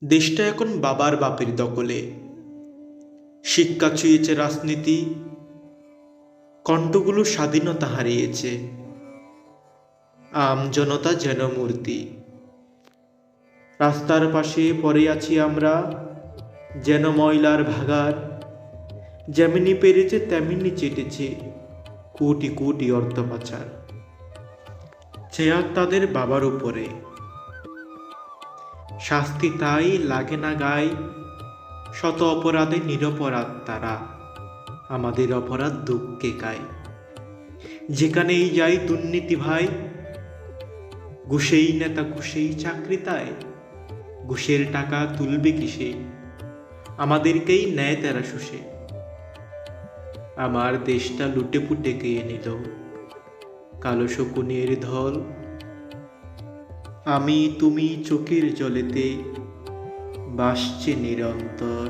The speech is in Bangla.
দেশটা এখন বাবার বাপের দখলে। শিক্ষা ছুঁয়েছে রাজনীতি, কণ্ঠগুলো স্বাধীনতা হারিয়েছে। জনতা যেন মূর্তি। রাস্তার পাশে পড়ে আছি আমরা, যেন ময়লার ভাগার। যেমনি পেরেছে তেমনি চেটেছে কোটি কোটি অর্থ পাচার। চেয়ার তাদের বাবার উপরে, শাস্তি তাই লাগে না গায়ে। শত অপরাধে নিরপরাধ তারা, আমাদের অপরাধ দুঃখে গায়। যেখানেই যাই দুর্নীতি ভাই, ঘুষেই নেতা ঘুষেই চাকরি তাই। ঘুষের টাকা তুলবে কিসে, আমাদেরকেই নেয় তারা শুষে। আমার দেশটা লুটে পুটে খেয়ে নিল কালো শকুনের ধল। আমি তুমি চোখের জলেতে ভাসছে নিরন্তর।